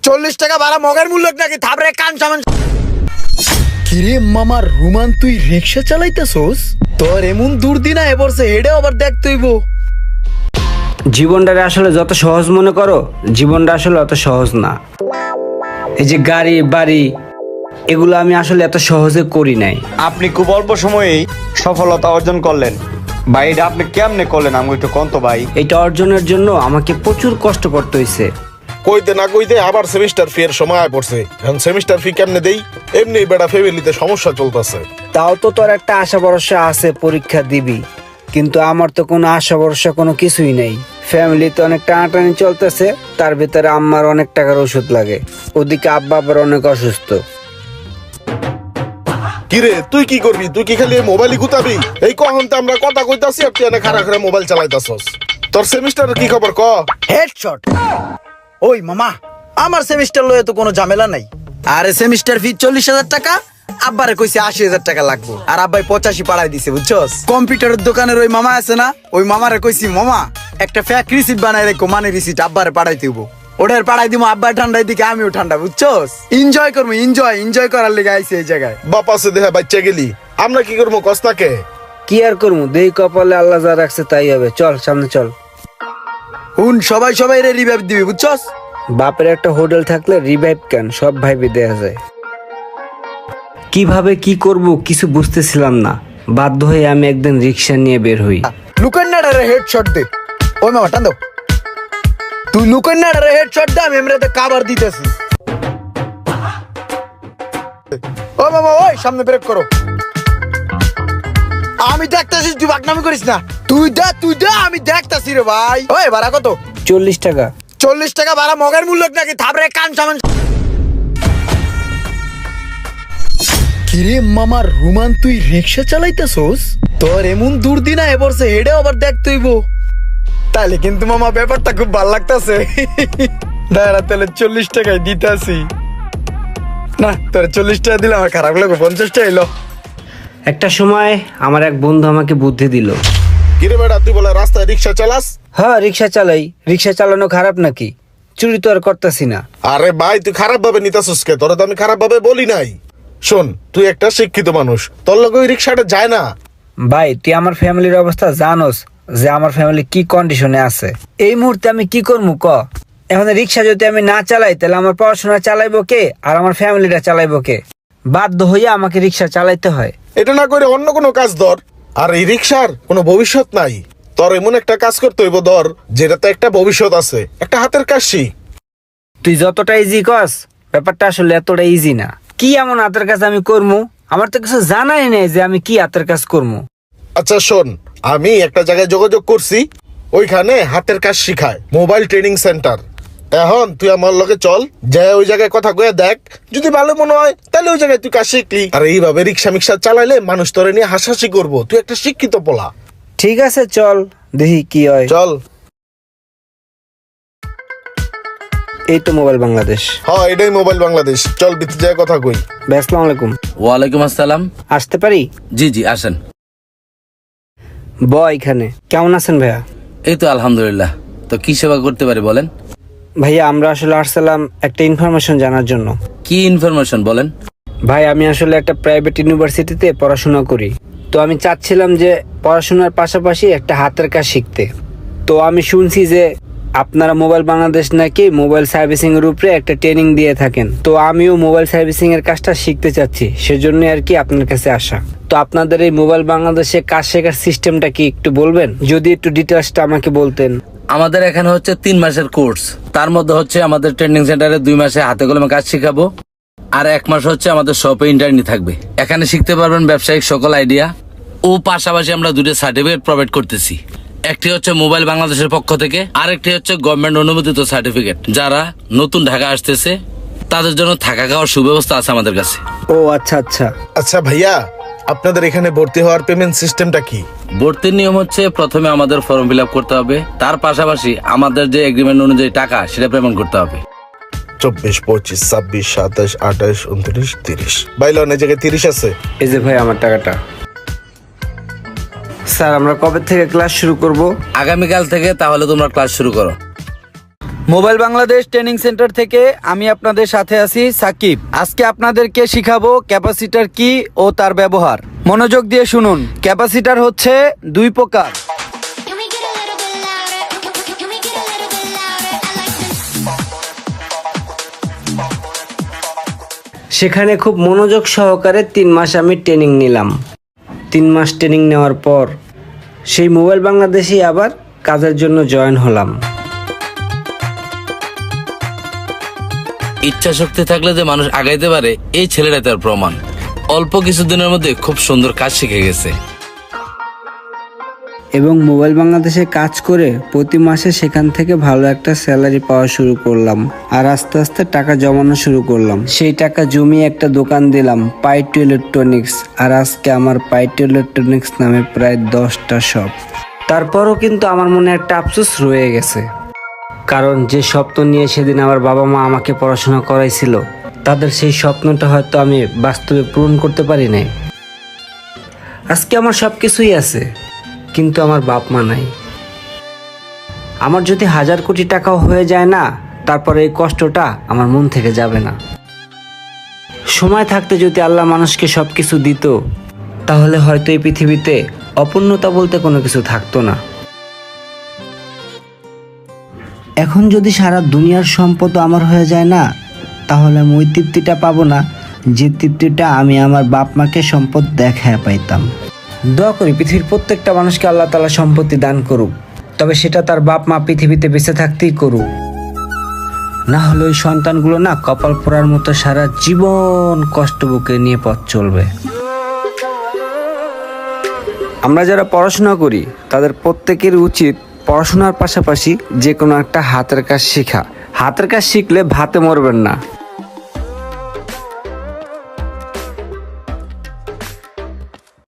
40 টাকা ভাড়া মগের মূল্য নাকি থাপড়ে কান সামান। কিরে মামা রুমান, তুই রিক্সা চালাইতেছস? তোর এমন দুর্দিনা এবারছে হেডে আবার দেখতেইব। জীবনটাকে আসলে যত সহজ মনে করো, জীবনটা আসলে অত সহজ না। এই যে গাড়ি বাড়ি এগুলো আমি আসলে এত সহজে করি নাই। আপনি খুব অল্প সময়েই সফলতা অর্জন করলেন ভাই, এটা আপনি কেমনে করলেন আমি একটু কন্ত ভাই? এটা অর্জনের জন্য আমাকে প্রচুর কষ্ট করতে হয়েছে। কইতে না কইতে আবার সেমিস্টার ফি এর সময় পড়ছে। এখন সেমিস্টার ফি কেমনে দেই? এমনি বেটা ফ্যামিলিতে সমস্যা চলতেছে। তাও তো তোর একটা আশা ভরসা আছে, পরীক্ষা দিবি, কিন্তু আমার তো কোনো আশা ভরসা কোনো কিছুই নেই। ফ্যামিলিতে অনেক টানাটানি চলতেছে, তার ভিতরে আম্মার অনেক টাকার ওষুধ লাগে, ওদিকে আব্বা আবার অনেক অসুস্থ। কিরে তুই কি করবি? তুই কি খালি মোবাইলই গুতাবি? এই কখন তো আমরা কথা কইতাছি আর তুই এনে খারা খারা মোবাইল চালাইতাছস। তোর সেমিস্টারের কি খবর ক? হেডশট। ওই মামা, আমার সেমিস্টার লয়ে তো কোনো ঝামেলা নাই। আরে সেমিস্টার ফি 40,000 টাকা, আব্বারে কইছে 80,000 টাকা লাগবো, আর আব্বাই 85 পাড়াই দিছে বুঝছস। কম্পিউটারের দোকানের ওই মামা আছে না, ওই মামারে কইছি মামা একটা ফেক রিসিট বানাই রেখো, মানে রিসিট আব্বারে পাঠাই দিব। ওটার পাঠাই দিব, আব্বা ঠান্ডায় দিকে আমিও ঠান্ডা বুঝছস। এনজয় করবো, এনজয় করার লেগে আইছে এই জায়গায়। বাপ আছে দেহা বাচ্চা গেলি, আমরা কি করবো কস্তাকে? কি আর করবো, দেই কপালে আল্লাহ যা রাখছে তাই হবে। চল সামনে চল। হুন সবাই রে রিভাইভ দিবি বুঝছস। বাপের একটা হোটেল থাকলে রিভাইভ কেন, সব ভাইবে দেয়া যায়। কিভাবে কি করব কিছু বুঝতেছিলাম না, বাধ্য হয়ে আমি একদিন রিক্সা নিয়ে বের হই। লুকান্নাডারে হেডশট দে। ওই মামা টান দাও। তুই লুকান্নাডারে হেডশট দে, আমি এমরাতে কাভার দিতেছি। ও মামা ওই সামনে ব্রেক করো। আমি দেখতাছি, তুই বাকনামি করিস না। তুই দে আমি দেখতাছি রে ভাই। ওই ভাড়া কত? 40 টাকা। 40 টাকা ভাড়া মগের মূল্য নাকি থাপড়ে কান সামান। কিরে মামা রুমান, তুই রিক্সা চালাইতেছস? তোর এমন দুর্দিনা এবারছে হেডে আবার দেখতেইব। তাহলে কিন্তু মামা ব্যাপারটা খুব ভালো লাগতাছে। দাঁড়া তাহলে 40 টাকায় দিতাছি। না তোর 40 টাকা দিলে আমার খারাপ লাগবে, 50 টাকা এলো। একটা সময় আমার এক বন্ধু আমাকে বুদ্ধি দিল। কিরে বেটা তুই বলে রাস্তায় রিক্সা চালাস? হ্যাঁ রিক্সা চালাই, রিক্সা চালানো খারাপ নাকি? চুরি তো আর করতেছি না। আরে ভাই তুই খারাপ ভাবে নিতাছস কে? তোরা তো আমি খারাপ ভাবে বলি নাই। শোন তুই একটা শিক্ষিত মানুষ, তোর লগে ওই রিক্সাটা যায় না। ভাই তুই আমার ফ্যামিলির অবস্থা জানোস, যে আমার ফ্যামিলি কি কন্ডিশনে আছে। এই মুহূর্তে আমি কি করবো ক? এখন রিক্সা যদি আমি না চালাই তাহলে আমার পড়াশোনা চালাইবো কে, আর আমার ফ্যামিলিটা চালাইবো কে? বাধ্য হইয়া আমাকে রিক্সা চালাইতে হয়। এটা না করে অন্য কোনো কাজ ধর। আর এই রিক্সার কোনো ভবিষ্যৎ নাই। তোর এমন একটা কাজ করতে হইব ধর যেটাতে একটা ভবিষ্যৎ আছে, একটা হাতের কাজ শিখ। তুই যতটা ইজি কস, ব্যাপারটা আসলে এতটা ইজি না। কি এমন হাতের কাজ আমি করবো? আমার তো কিছু জানাই নেই যে আমি কি হাতের কাজ করবো। আচ্ছা শোন, আমি একটা জায়গায় যোগাযোগ করছি, ওইখানে হাতের কাজ শিখায়, মোবাইল ট্রেনিং সেন্টার। এখন তুই আমার লগে চল, যে ওই জায়গায় কথা কয়ে দেখ, যদি ভালো মনে হয় তাহলে ওই জায়গায় তুই কাজ শিখলি। আর এইভাবে রিক্সা মিক্সা চালাইলে মানুষ তোরে নিয়ে হাসাহাসি করবো। তুই একটা শিক্ষিত পোলা। ঠিক আছে চল, দেখি কি হয়। চল। এই তো মোবাইল বাংলাদেশ। হ্যাঁ এটাই মোবাইল বাংলাদেশ। চল ভিতরে যায় কথা কই। ভাই আসসালামু আলাইকুম। ওয়ালাইকুম আসসালাম। আসতে পারি? জি আসেন। এখানে কেমন আছেন ভাইয়া? এই তো আলহামদুলিল্লাহ। তো কি সেবা করতে পারি বলেন? ভাইয়া আমরা আসলে আসছিলাম একটা ইনফরমেশন জানার জন্য। কি ইনফরমেশন বলেন? ভাই আমি আসলে একটা প্রাইভেট ইউনিভার্সিটিতে পড়াশোনা করি, তো আমি চাচ্ছিলাম যে পড়াশোনার পাশাপাশি একটা হাতের কাজ শিখতে। তো আমি শুনছি যে আপনারা মোবাইল বাংলাদেশ নাকি মোবাইল সার্ভিসিং এর উপরে একটা ট্রেনিং দিয়ে থাকেন। তো আমিও মোবাইল সার্ভিসিং এর কাজটা শিখতে চাচ্ছি, সেজন্য আর কি আপনার কাছে আসা। তো আপনাদের এই মোবাইল বাংলাদেশে কাজ শেখার সিস্টেমটা কি একটু বলবেন? যদি একটু ডিটেইলসটা আমাকে বলতেন। আমাদের এখানে হচ্ছে 3 মাসের কোর্স। তার মধ্যে হচ্ছে আমাদের ট্রেনিং সেন্টারে 2 মাসে হাতে কলমে কাজ শিখাবো, আর 1 মাস হচ্ছে আমাদের শপে ইন্টার্নি থাকবে। এখানে শিখতে পারবেন ব্যবসায়িক সকল আইডিয়া, ও পাশাপাশি আমরা 2টা সার্টিফিকেট প্রোভাইড করতেছি। একটি হচ্ছে মোবাইল বাংলাদেশের পক্ষ থেকে, আরেকটি হচ্ছে গভর্নমেন্ট অনুমোদিত সার্টিফিকেট। যারা নতুন ঢাকা আসতেছে তাদের জন্য থাকা খাওয়ার সুব্যবস্থা আছে আমাদের কাছে। ও আচ্ছা আচ্ছা। আচ্ছা ভাইয়া, আপনাদের এখানে ভর্তি হওয়ার পেমেন্ট সিস্টেমটা কি? ভর্তির নিয়ম হচ্ছে প্রথমে আমাদের ফর্ম ফিল আপ করতে হবে, তার পাশাপাশি আমাদের যে এগ্রিমেন্ট অনুযায়ী টাকা সেটা পেমেন্ট করতে হবে। 24, 25, 26, 27, 28, 29, 30। ভাই লোন এই জায়গায় 30 আছে। এই যে ভাই আমার টাকাটা। স্যার আমরা কবে থেকে ক্লাস শুরু করব? আগামীকাল থেকে তাহলে তোমরা ক্লাস শুরু করো। মোবাইল বাংলাদেশ ট্রেনিং সেন্টার থেকে আমি আপনাদের সাথে আছি সাকিব। আজকে আপনাদেরকে শিখাবো ক্যাপাসিটর কি ও তার ব্যবহার। মনোযোগ দিয়ে শুনুন। ক্যাপাসিটর হচ্ছে দুই প্রকার। Can we get a little bit louder? Can we get a little bit louder? I like this. সেখানে খুব মনোযোগ সহকারে 3 মাস আমি ট্রেনিং নিলাম। 3 মাস ট্রেনিং নেওয়ার পর সেই মোবাইল বাংলাদেশে আবার কাজের জন্য জয়েন হলাম। ইচ্ছা শক্তি থাকলে যে মানুষ আগাইতে পারে, এই ছেলেটা তার প্রমাণ। অল্প কিছুদিনের মধ্যে খুব সুন্দর কাজ শিখে গেছে। এবং মোবাইল বাংলাদেশে কাজ করে প্রতি মাসে সেখান থেকে ভালো একটা স্যালারি পাওয়া শুরু করলাম। আর আস্তে আস্তে টাকা জমানো শুরু করলাম। সেই টাকা জমিয়ে একটা দোকান দিলাম, পাইটু ইলেকট্রনিক্স। আর আজকে আমার পাইটু ইলেকট্রনিক্স নামে প্রায় 10টা শপ। তারপরও কিন্তু আমার মনে একটা আফসোস রয়ে গেছে, কারণ যে স্বপ্ন নিয়ে সেদিন আমার বাবা মা আমাকে পড়াশোনা করাইছিল, তাদের সেই স্বপ্নটা হয়তো আমি বাস্তবে পূরণ করতে পারি নাই। আজকে আমার সব কিছুই আছে, কিন্তু আমার বাপ মা নাই। আমার যদি 1000 কোটি টাকাও হয়ে যায় না, তারপরে এই কষ্টটা আমার মন থেকে যাবে না। সময় থাকতে যদি আল্লাহ মানুষকে সব কিছু দিত, তাহলে হয়তো এই পৃথিবীতে অপূর্ণতা বলতে কোনো কিছু থাকতো না। এখন যদি সারা দুনিয়ার সম্পদ আমার হয়ে যায় না, তাহলে আমি ওই তৃপ্তিটা পাবো না যে তৃপ্তিটা আমি আমার বাপ মাকে সম্পদ দেখায় পাইতাম। দোয়া করি পৃথিবীর প্রত্যেকটা মানুষকে আল্লাহ তাআলা সম্পত্তি দান করুক, তবে সেটা তার বাপ মা পৃথিবীতে বেঁচে থাকতেই করুক। না হলে ওই সন্তানগুলো না কপাল পোড়ার মতো সারা জীবন কষ্ট বুকে নিয়ে পথ চলবে। আমরা যারা পড়াশোনা করি তাদের প্রত্যেকের উচিত পড়াশোনার পাশাপাশি যে কোনো একটা হাতের কাজ শেখা। হাতের কাজ শিখলে ভাতে মরবেন না।